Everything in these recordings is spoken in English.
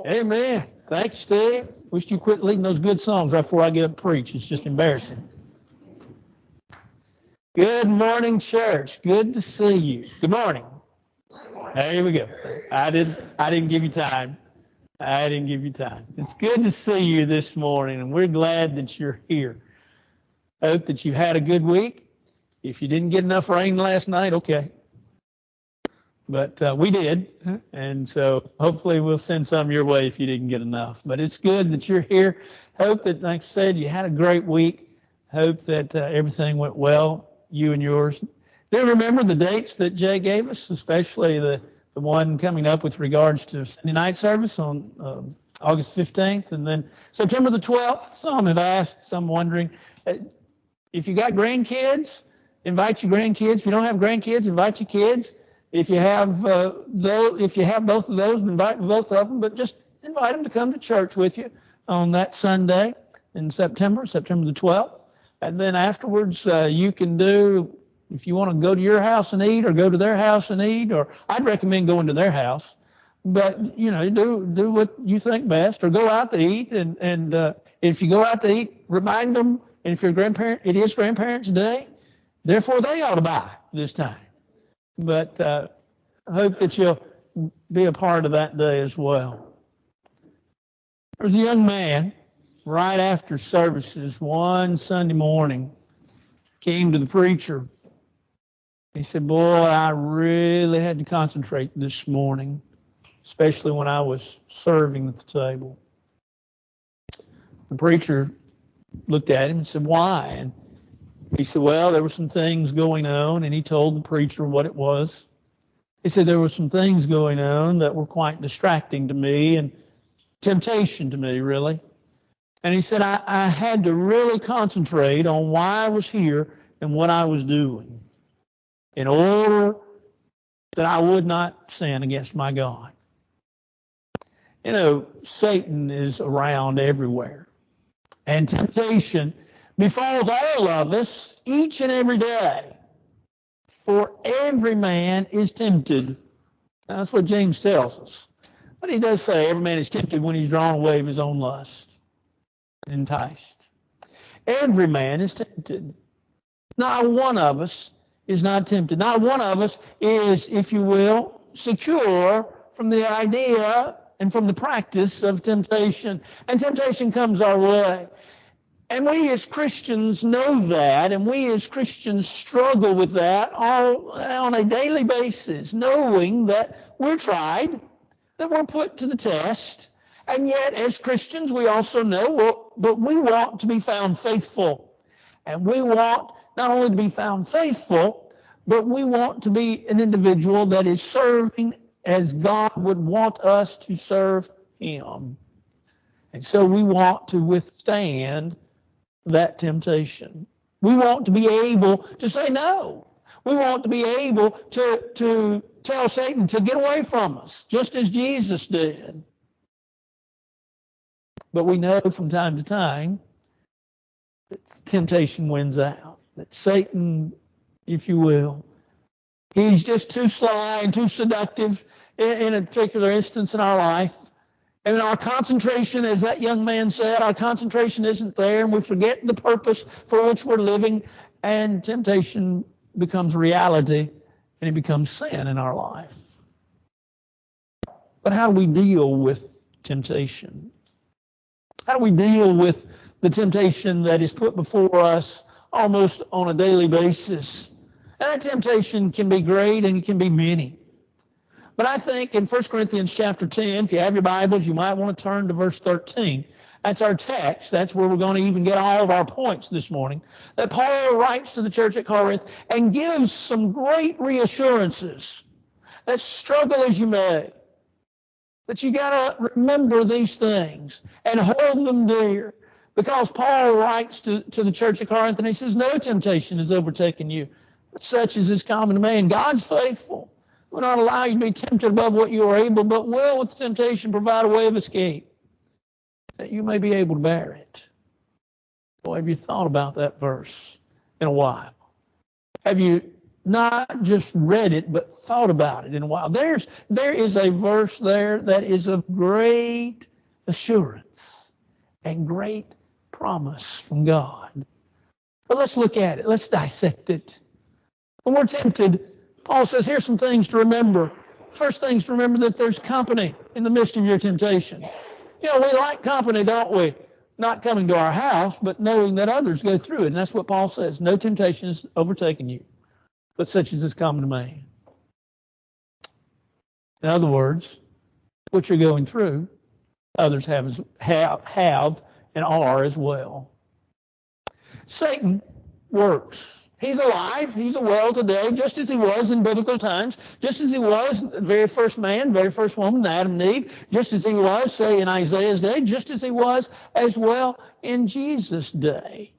Amen. Thank you, Steve. Wish you quit leading those good songs right before I get up and preach. It's just embarrassing. Good morning, church. Good to see you. Good morning. There we go. I didn't give you time. It's good to see you this morning, and we're glad that you're here. I hope that you had a good week. If you didn't get enough rain last night, okay. But we did, and so hopefully we'll send some your way if you didn't get enough. But it's good that you're here. Hope that, like I said, you had a great week. Hope that everything went well, you and yours. Do remember the dates that Jay gave us, especially the one coming up with regards to Sunday night service on August 15th, and then September the 12th. Some have asked, some wondering. If you got grandkids, invite your grandkids. If you don't have grandkids, invite your kids. If you have both of those, invite both of them, but just invite them to come to church with you on that Sunday in September the 12th. And then afterwards, you can do, if you want to go to your house and eat or go to their house and eat, or I'd recommend going to their house, but do what you think best, or go out to eat. And if you go out to eat, remind them, and if you're a grandparent, it is Grandparents' Day, therefore they ought to buy this time. But I hope that you'll be a part of that day as well. There was a young man right after services one Sunday morning, came to the preacher. He said, "Boy, I really had to concentrate this morning, especially when I was serving at the table." The preacher looked at him and said, "Why?" And he said, "Well, there were some things going on," and he told the preacher what it was. He said, "There were some things going on that were quite distracting to me and temptation to me, really." And he said, I had to really concentrate on why I was here and what I was doing in order that I would not sin against my God." Satan is around everywhere, and temptation befalls all of us each and every day. For every man is tempted. Now, that's what James tells us. But he does say every man is tempted when he's drawn away of his own lust, enticed. Every man is tempted. Not one of us is not tempted. Not one of us is, if you will, secure from the idea and from the practice of temptation. And temptation comes our way. And we as Christians know that, and we as Christians struggle with that all on a daily basis, knowing that we're tried, that we're put to the test, and yet as Christians we also know, but we want to be found faithful. And we want not only to be found faithful, but we want to be an individual that is serving as God would want us to serve Him. And so we want to withstand that temptation. We want to be able to say no. We want to be able to tell Satan to get away from us, just as Jesus did. But we know from time to time that temptation wins out, that Satan, if you will, he's just too sly and too seductive in a particular instance in our life. And our concentration, as that young man said, our concentration isn't there, and we forget the purpose for which we're living, and temptation becomes reality, and it becomes sin in our life. But how do we deal with temptation? How do we deal with the temptation that is put before us almost on a daily basis? And that temptation can be great and it can be many. But I think in 1 Corinthians chapter 10, if you have your Bibles, you might want to turn to verse 13. That's our text. That's where we're going to even get all of our points this morning. That Paul writes to the church at Corinth and gives some great reassurances that struggle as you may, that you got to remember these things and hold them dear. Because Paul writes to the church at Corinth and he says, "No temptation has overtaken you, but such as is common to man. God's faithful. Will not allow you to be tempted above what you are able, but will with temptation provide a way of escape, that you may be able to bear it." Boy, have you thought about that verse in a while? Have you not just read it, but thought about it in a while. There is a verse there that is of great assurance and great promise from God. But let's look at it. Let's dissect it. When we're tempted, Paul says, here's some things to remember. First things to remember, that there's company in the midst of your temptation. You know, we like company, don't we? Not coming to our house, but knowing that others go through it. And that's what Paul says. No temptation has overtaken you, but such as is common to man. In other words, what you're going through, others have and are as well. Satan works. He's alive. He's well today, just as he was in biblical times, just as he was the very first man, very first woman, Adam and Eve, just as he was, say, in Isaiah's day, just as he was as well in Jesus' day.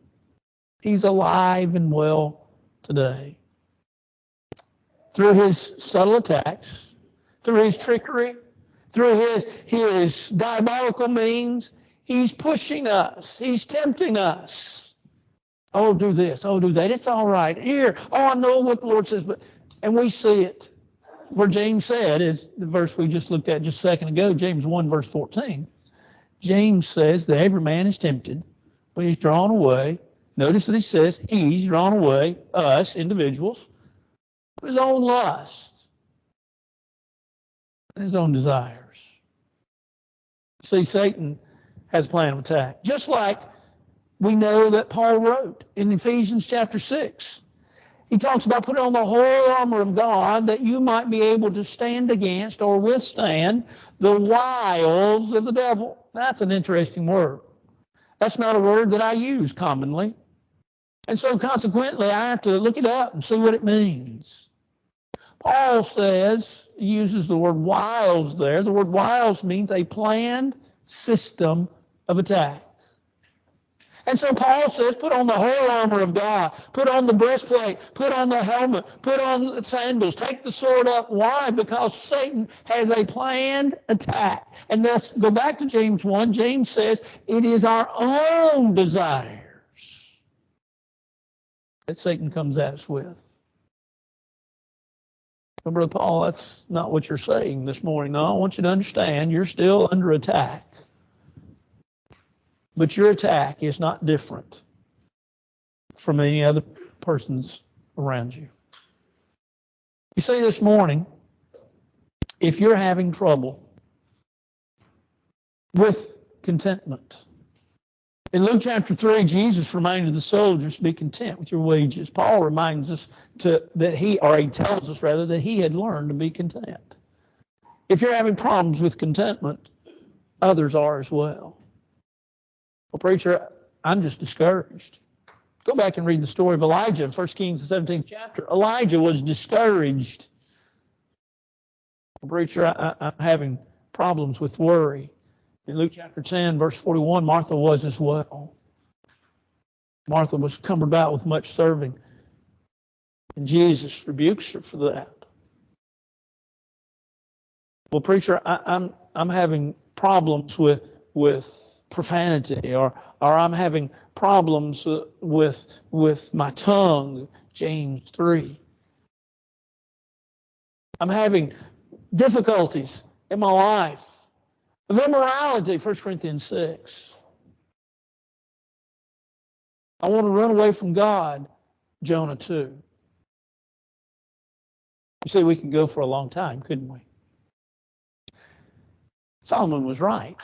He's alive and well today. Through his subtle attacks, through his trickery, through his diabolical means, he's pushing us. He's tempting us. Oh, do this. Oh, do that. It's all right. Here. Oh, I know what the Lord says. And we see it. Where James said, is the verse we just looked at just a second ago, James 1, verse 14. James says that every man is tempted when he's drawn away. Notice that he says he's drawn away, us, individuals, with his own lusts and his own desires. See, Satan has a plan of attack. Just like we know that Paul wrote in Ephesians chapter 6. He talks about putting on the whole armor of God that you might be able to stand against or withstand the wiles of the devil. That's an interesting word. That's not a word that I use commonly. And so consequently, I have to look it up and see what it means. Paul says, he uses the word wiles there. The word wiles means a planned system of attack. And so Paul says, put on the whole armor of God, put on the breastplate, put on the helmet, put on the sandals, take the sword up. Why? Because Satan has a planned attack. And let's go back to James 1. James says, it is our own desires that Satan comes at us with. But Brother Paul, that's not what you're saying this morning. No, I want you to understand you're still under attack. But your attack is not different from any other person's around you. You see, this morning, if you're having trouble with contentment, in Luke chapter 3, Jesus reminded the soldiers to be content with your wages. Paul reminds us he tells us that he had learned to be content. If you're having problems with contentment, others are as well. Well, preacher, I'm just discouraged. Go back and read the story of Elijah in 1 Kings, the 17th chapter. Elijah was discouraged. Well, preacher, I'm having problems with worry. In Luke chapter 10, verse 41, Martha was as well. Martha was cumbered about with much serving. And Jesus rebukes her for that. Well, preacher, I'm having problems with profanity, or I'm having problems with my tongue, James 3. I'm having difficulties in my life of immorality, 1 Corinthians 6. I want to run away from God, Jonah 2. You see, we could go for a long time, couldn't we? Solomon was right.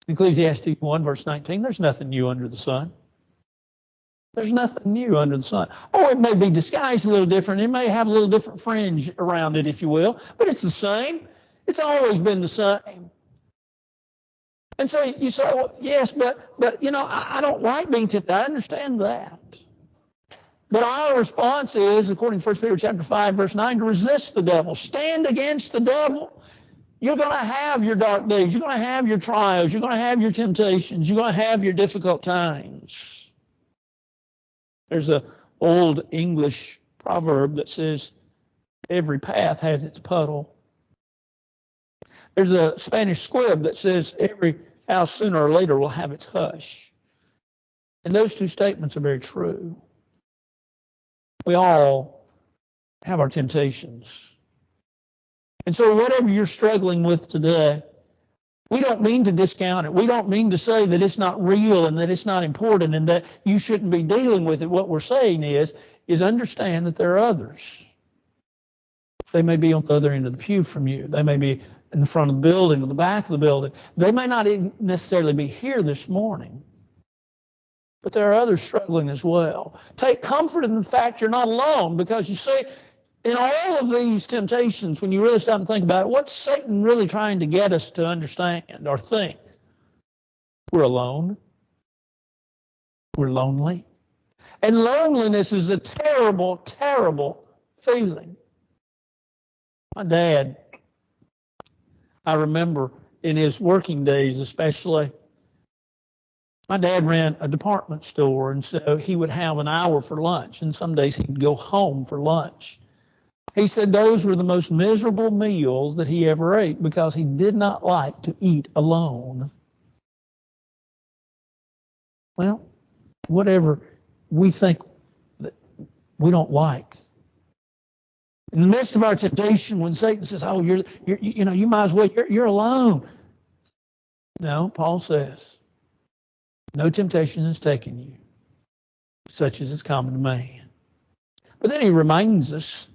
Ecclesiastes 1, verse 19, there's nothing new under the sun. There's nothing new under the sun. Oh, it may be disguised a little different. It may have a little different fringe around it, if you will, but it's the same. It's always been the same. And so you say, well, yes, but I don't like being tempted. I understand that. But our response is, according to 1 Peter chapter 5, verse 9, to resist the devil. Stand against the devil. You're going to have your dark days. You're going to have your trials. You're going to have your temptations. You're going to have your difficult times. There's an old English proverb that says, every path has its puddle. There's a Spanish squib that says, every house sooner or later will have its hush. And those two statements are very true. We all have our temptations. And so whatever you're struggling with today, we don't mean to discount it. We don't mean to say that it's not real and that it's not important and that you shouldn't be dealing with it. What we're saying is understand that there are others. They may be on the other end of the pew from you. They may be in the front of the building or the back of the building. They may not necessarily be here this morning, but there are others struggling as well. Take comfort in the fact you're not alone, because you see, in all of these temptations, when you really stop and think about it, what's Satan really trying to get us to understand or think? We're alone. We're lonely. And loneliness is a terrible, terrible feeling. My dad, I remember in his working days especially, my dad ran a department store, and so he would have an hour for lunch, and some days he'd go home for lunch. He said those were the most miserable meals that he ever ate because he did not like to eat alone. Well, whatever we think that we don't like. In the midst of our temptation, when Satan says, "Oh, you might as well, you're alone." No, Paul says, no temptation has taken you, such as is common to man. But then he reminds us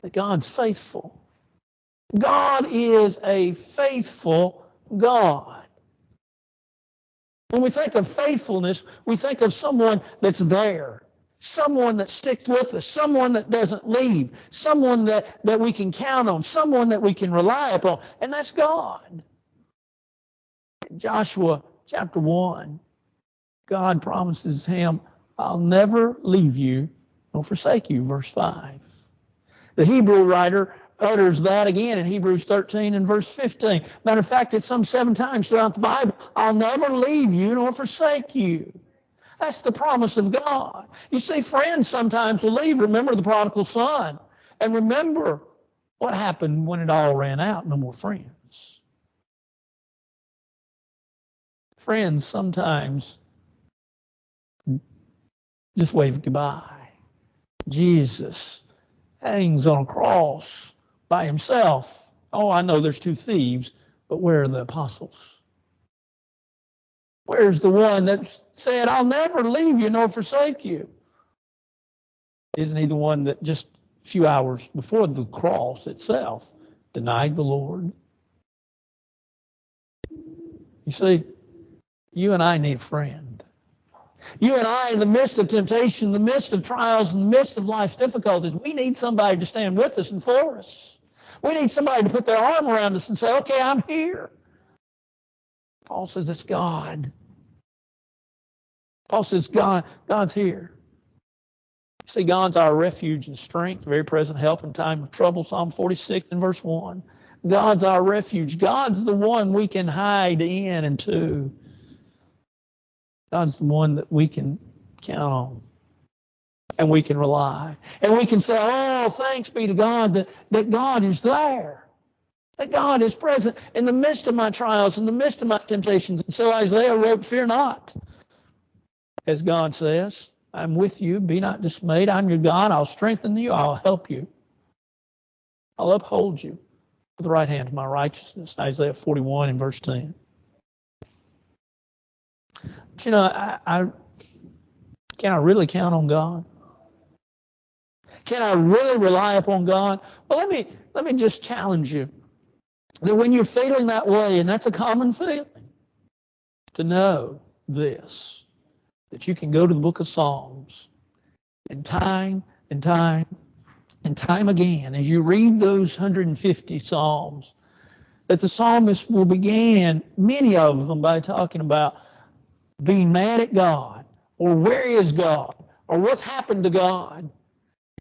that God's faithful. God is a faithful God. When we think of faithfulness, we think of someone that's there, someone that sticks with us, someone that doesn't leave, someone that we can count on, someone that we can rely upon, and that's God. In Joshua chapter 1, God promises him, "I'll never leave you nor forsake you," verse 5. The Hebrew writer utters that again in Hebrews 13 and verse 15. Matter of fact, it's some 7 times throughout the Bible. "I'll never leave you nor forsake you." That's the promise of God. You see, friends sometimes will leave. Remember the prodigal son. And remember what happened when it all ran out. No more friends. Friends sometimes just wave goodbye. Jesus hangs on a cross by himself. Oh, I know there's 2 thieves, but where are the apostles? Where's the one that said, "I'll never leave you nor forsake you"? Isn't he the one that just a few hours before the cross itself denied the Lord? You see, you and I need a friend. You and I, in the midst of temptation, in the midst of trials, in the midst of life's difficulties, we need somebody to stand with us and for us. We need somebody to put their arm around us and say, "Okay, I'm here." Paul says it's God. Paul says God's here. See, God's our refuge and strength, very present help in time of trouble, Psalm 46 and verse 1. God's our refuge. God's the one we can hide in and to. God's the one that we can count on and we can rely. And we can say, "Oh, thanks be to God that God is there. That God is present in the midst of my trials, in the midst of my temptations." And so Isaiah wrote, "Fear not." As God says, "I'm with you. Be not dismayed. I'm your God. I'll strengthen you. I'll help you. I'll uphold you with the right hand of my righteousness." Isaiah 41 and verse 10. But you know, can I really count on God? Can I really rely upon God? Well, let me just challenge you that when you're feeling that way, and that's a common feeling, to know this, that you can go to the book of Psalms and time and time and time again, as you read those 150 Psalms, that the psalmist will begin, many of them, by talking about being mad at God, or where is God, or what's happened to God.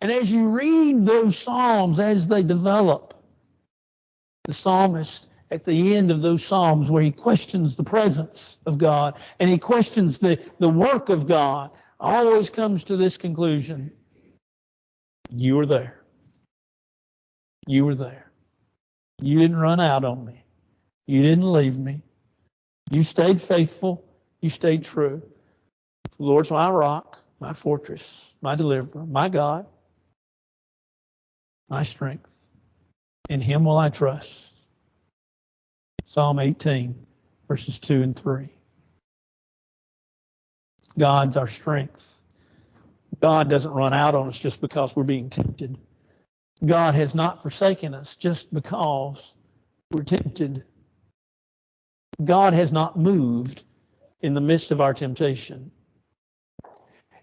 And as you read those Psalms, as they develop, the psalmist at the end of those Psalms where he questions the presence of God and he questions the work of God, always comes to this conclusion: you were there. You were there. You didn't run out on me. You didn't leave me. You stayed faithful. You stayed true. The Lord's my rock, my fortress, my deliverer, my God. my strength. In him will I trust. Psalm 18, verses 2 and 3. God's our strength. God doesn't run out on us just because we're being tempted. God has not forsaken us just because we're tempted. God has not moved in the midst of our temptation.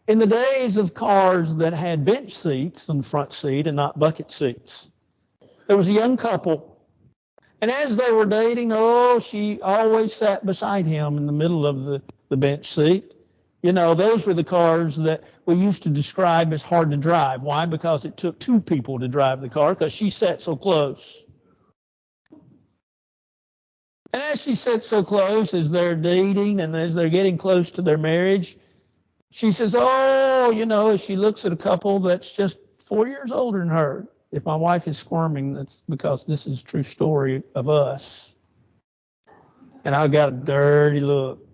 In the days of cars that had bench seats on the front seat and not bucket seats, there was a young couple, and as they were dating, she always sat beside him in the middle of the bench seat. You know, those were the cars that we used to describe as hard to drive. Why? Because it took two people to drive the car, because she sat so close. And as she sat so close, as they're dating and as they're getting close to their marriage, she says, as she looks at a couple that's just 4 years older than her. If my wife is squirming, that's because this is a true story of us. And I got a dirty look.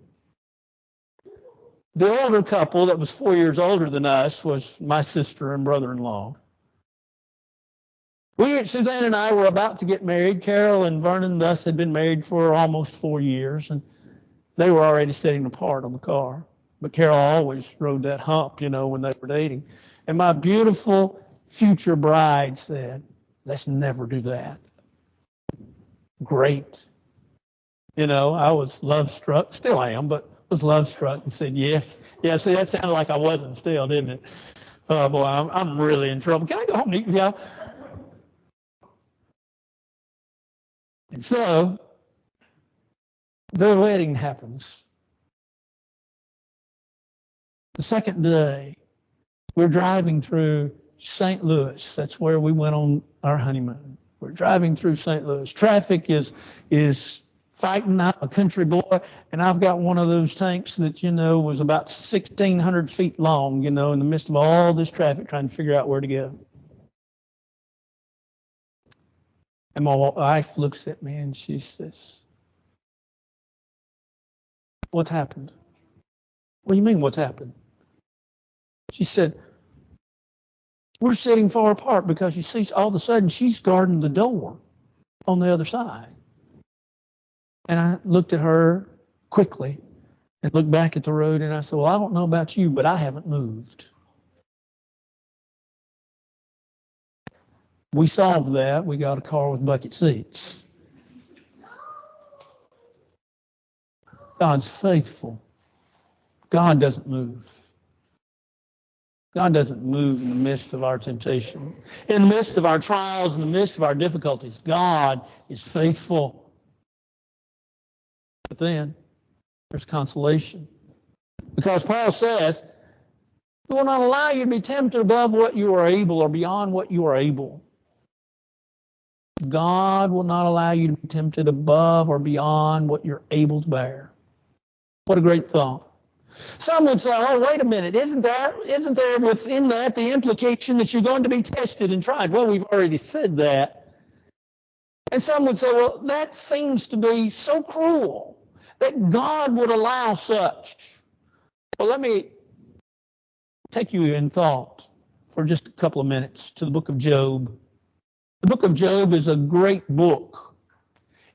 The older couple that was 4 years older than us was my sister and brother-in-law. Suzanne and I were about to get married. Carol and Vernon thus had been married for almost 4 years, and they were already sitting apart on the car. But Carol always rode that hump, when they were dating. And my beautiful future bride said, let's never do that. Great. I was love struck, still am, but was love struck and said yes. Yeah, see, that sounded like I wasn't still, didn't it? Oh, boy, I'm really in trouble. Can I go home and eat with y'all? And so, the wedding happens. The second day, we're driving through St. Louis. That's where we went on our honeymoon. We're driving through St. Louis. Traffic is fighting out a country boy, and I've got one of those tanks that, was about 1,600 feet long, in the midst of all this traffic, trying to figure out where to go. And my wife looks at me and she says, what's happened? What do you mean, what's happened? She said, we're sitting far apart because you see, all of a sudden she's guarding the door on the other side. And I looked at her quickly and looked back at the road and I said, well, I don't know about you, but I haven't moved. We solved that. We got a car with bucket seats. God's faithful. God doesn't move. God doesn't move in the midst of our temptation. In the midst of our trials, in the midst of our difficulties, God is faithful. But then there's consolation. Because Paul says, He will not allow you to be tempted above what you are able or beyond what you are able. God will not allow you to be tempted above or beyond what you're able to bear. What a great thought. Some would say, oh, wait a minute, isn't there within that the implication that you're going to be tested and tried? Well, we've already said that. And some would say, well, that seems to be so cruel that God would allow such. Well, let me take you in thought for just a couple of minutes to the book of Job. The book of Job is a great book.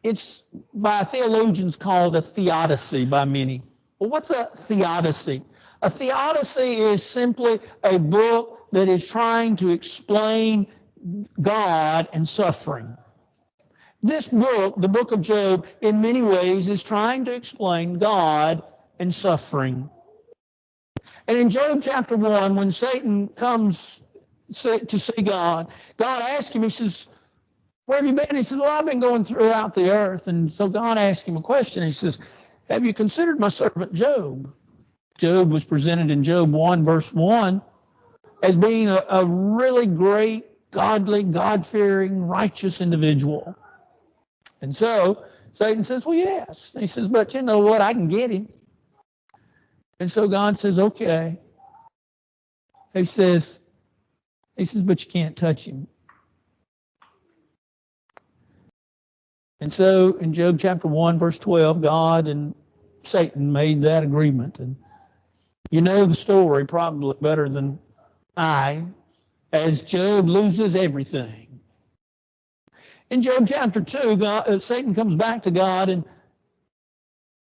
It's by theologians called a theodicy by many. Well, what's a theodicy? A theodicy is simply a book that is trying to explain God and suffering. This book, the book of Job, in many ways is trying to explain God and suffering. And in Job chapter 1, when Satan comes to see God, God asks him, he says, where have you been? He says, well, I've been going throughout the earth. And so God asked him a question. He says, have you considered my servant Job? Job was presented in Job 1, verse 1, as being a really great, godly, God-fearing, righteous individual. And so Satan says, well, yes. And he says, but you know what? I can get him. And so God says, okay. He says, but you can't touch him. And so in Job chapter 1, verse 12, God and Satan made that agreement. And you know the story probably better than I, as Job loses everything. In Job chapter 2, Satan comes back to God, and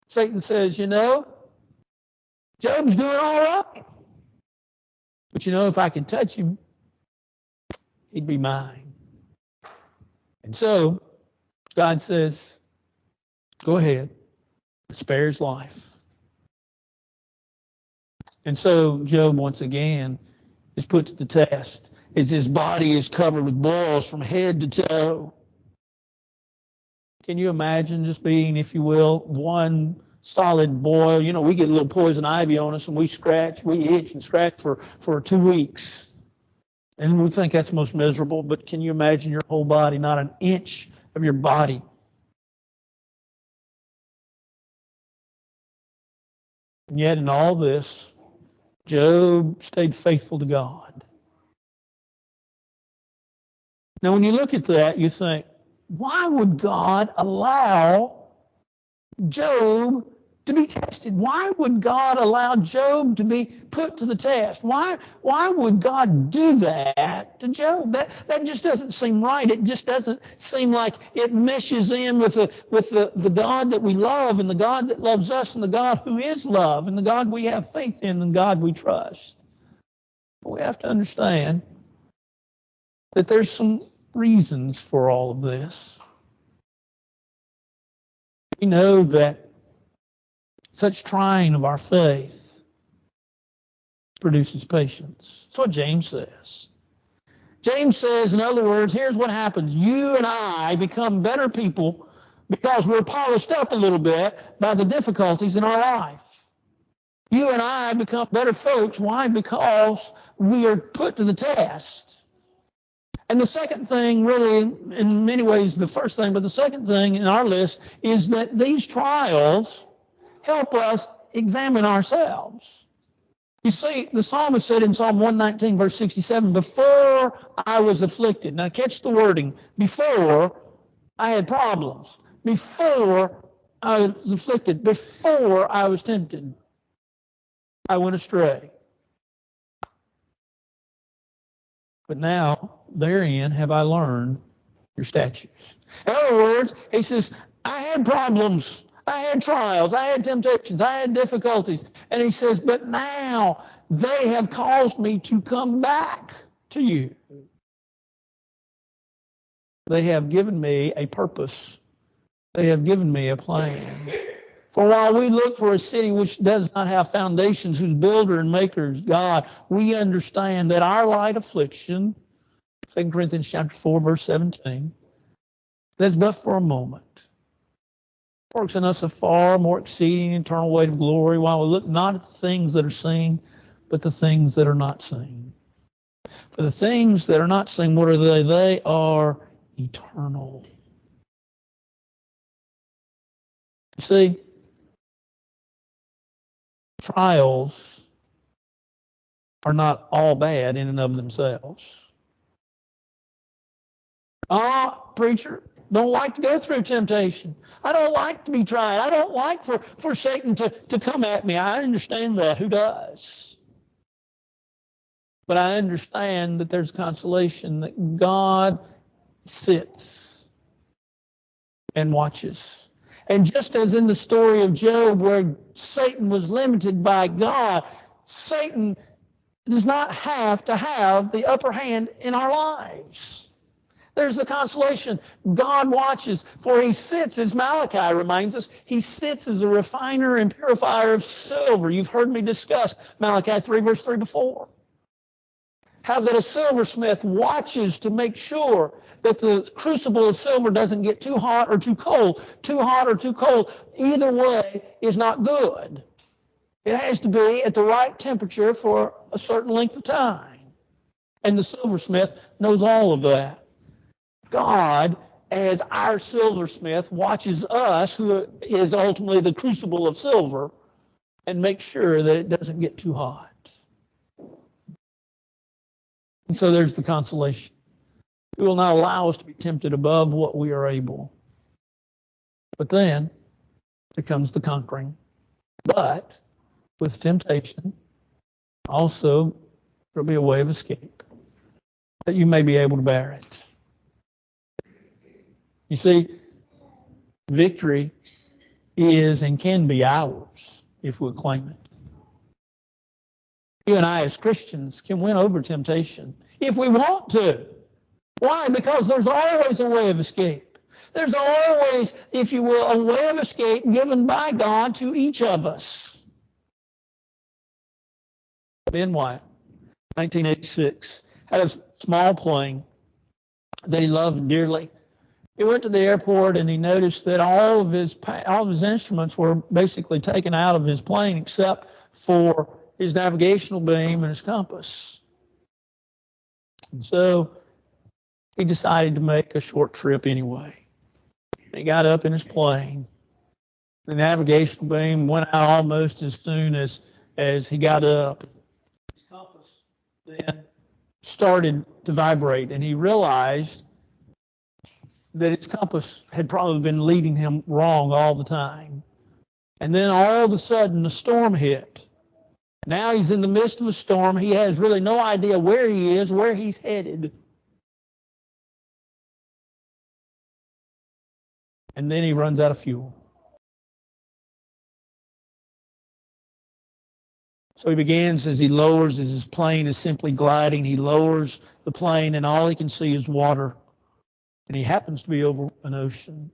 Satan says, Job's doing all right. But if I could touch him, he'd be mine. And so God says, go ahead, spare his life. And so Job once again is put to the test as his body is covered with boils from head to toe. Can you imagine just being, if you will, one solid boil? We get a little poison ivy on us and we itch and scratch for 2 weeks. And we think that's most miserable, but can you imagine your whole body, not an inch of your body? And yet in all this, Job stayed faithful to God. Now when you look at that, you think, why would God allow Job to be tested? Why would God allow Job to be put to the test? Why would God do that to Job? That just doesn't seem right. It just doesn't seem like it meshes in with the God that we love, and the God that loves us, and the God who is love, and the God we have faith in, and the God we trust. But we have to understand that there's some reasons for all of this. We know that such trying of our faith produces patience. That's what James says. James says, in other words, here's what happens. You and I become better people because we're polished up a little bit by the difficulties in our life. You and I become better folks. Why? Because we are put to the test. And the second thing, really, in many ways the first thing, but the second thing in our list is that these trials help us examine ourselves. You see, the psalmist said in Psalm 119, verse 67, before I was afflicted. Now catch the wording. Before I had problems. Before I was afflicted. Before I was tempted. I went astray. But now, therein have I learned your statutes. In other words, he says, I had problems, I had trials, I had temptations, I had difficulties. And he says, but now they have caused me to come back to you. They have given me a purpose. They have given me a plan. For while we look for a city which does not have foundations, whose builder and maker is God, we understand that our light affliction, 2 Corinthians chapter 4, verse 17, that's but for a moment. Works in us a far more exceeding eternal weight of glory, while we look not at the things that are seen, but the things that are not seen. For the things that are not seen, what are they? They are eternal. You see, trials are not all bad in and of themselves. Preacher, don't like to go through temptation. I don't like to be tried. I don't like for Satan to come at me. I understand that. Who does? But I understand that there's consolation, that God sits and watches. And just as in the story of Job, where Satan was limited by God, Satan does not have to have the upper hand in our lives. There's the consolation. God watches, for he sits, as Malachi reminds us, he sits as a refiner and purifier of silver. You've heard me discuss Malachi 3, verse 3 before. How that a silversmith watches to make sure that the crucible of silver doesn't get too hot or too cold. Too hot or too cold, either way, is not good. It has to be at the right temperature for a certain length of time. And the silversmith knows all of that. God, as our silversmith, watches us, who is ultimately the crucible of silver, and makes sure that it doesn't get too hot. And so there's the consolation. He will not allow us to be tempted above what we are able. But then there comes the conquering. But with temptation, also there'll be a way of escape, that you may be able to bear it. You see, victory is and can be ours if we'll claim it. You and I as Christians can win over temptation if we want to. Why? Because there's always a way of escape. There's always, if you will, a way of escape given by God to each of us. Ben Wyatt, 1986, had a small plane that he loved dearly. He went to the airport and he noticed that all of his instruments were basically taken out of his plane except for his navigational beam and his compass. And so he decided to make a short trip anyway. He got up in his plane. The navigational beam went out almost as soon as he got up. His compass then started to vibrate, and he realized that its compass had probably been leading him wrong all the time. And then all of a sudden, a storm hit. Now he's in the midst of a storm. He has really no idea where he is, where he's headed. And then he runs out of fuel. So he begins, as he lowers, as his plane is simply gliding, he lowers the plane and all he can see is water. And he happens to be over an ocean.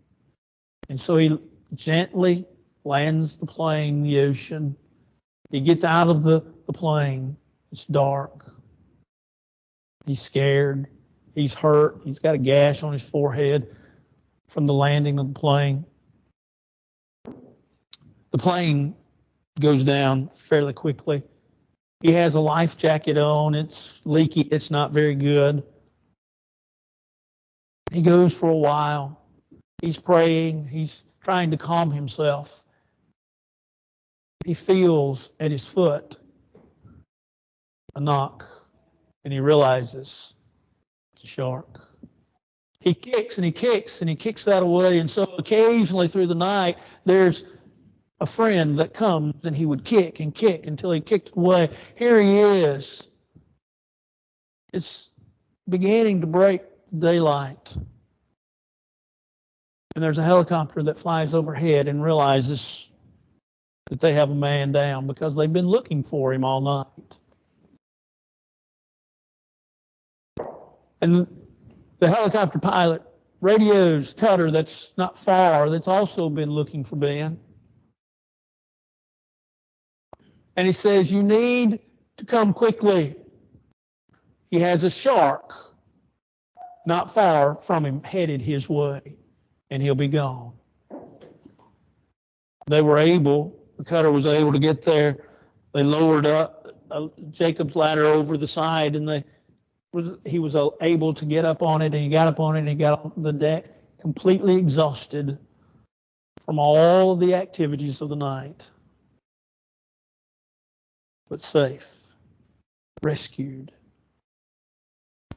And so he gently lands the plane in the ocean. He gets out of the plane. It's dark. He's scared. He's hurt. He's got a gash on his forehead from the landing of the plane. The plane goes down fairly quickly. He has a life jacket on. It's leaky. It's not very good. He goes for a while. He's praying. He's trying to calm himself. He feels at his foot a knock, and he realizes it's a shark. He kicks and he kicks and he kicks that away. And so occasionally through the night, there's a friend that comes and he would kick and kick until he kicked it away. Here he is. It's beginning to break the daylight. And there's a helicopter that flies overhead and realizes that they have a man down because they've been looking for him all night. And the helicopter pilot radios Cutter that's not far, that's also been looking for Ben. And he says, you need to come quickly. He has a shark not far from him headed his way, and he'll be gone. The cutter was able to get there. They lowered up Jacob's ladder over the side, and he was able to get up on it, and he got up on it, and he got on the deck completely exhausted from all of the activities of the night. But safe, rescued.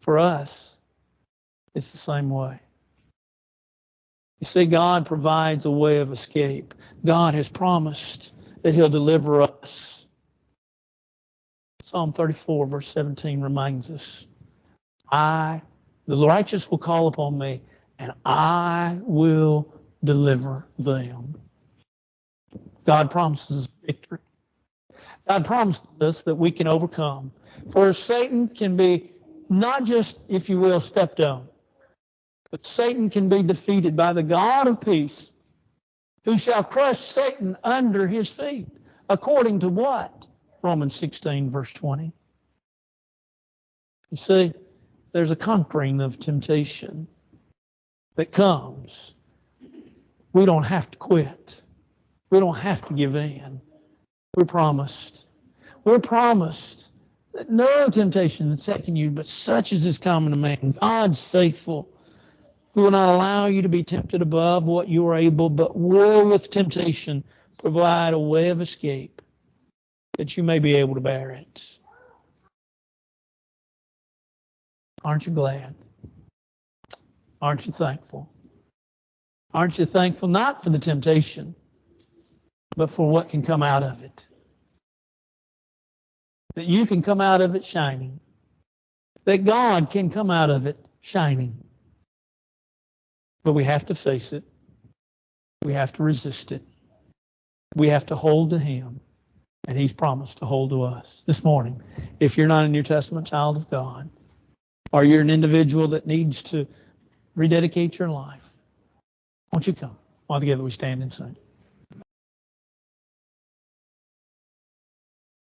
For us, it's the same way. You see, God provides a way of escape. God has promised that He'll deliver us. Psalm 34, verse 17 reminds us, the righteous will call upon me, and I will deliver them. God promises victory. God promised us that we can overcome. For Satan can be not just, if you will, stepped on, but Satan can be defeated by the God of peace, who shall crush Satan under his feet. According to what? Romans 16, verse 20. You see, there's a conquering of temptation that comes. We don't have to quit. We don't have to give in. We're promised. We're promised that no temptation that's taken you, but such as is common to man. God's faithful, who will not allow you to be tempted above what you are able, but will with temptation provide a way of escape that you may be able to bear it. Aren't you glad? Aren't you thankful? Aren't you thankful not for the temptation, but for what can come out of it? That you can come out of it shining. That God can come out of it shining. But we have to face it. We have to resist it. We have to hold to him, and he's promised to hold to us. This morning, if you're not a New Testament child of God, or you're an individual that needs to rededicate your life, won't you come? While together we stand and sing.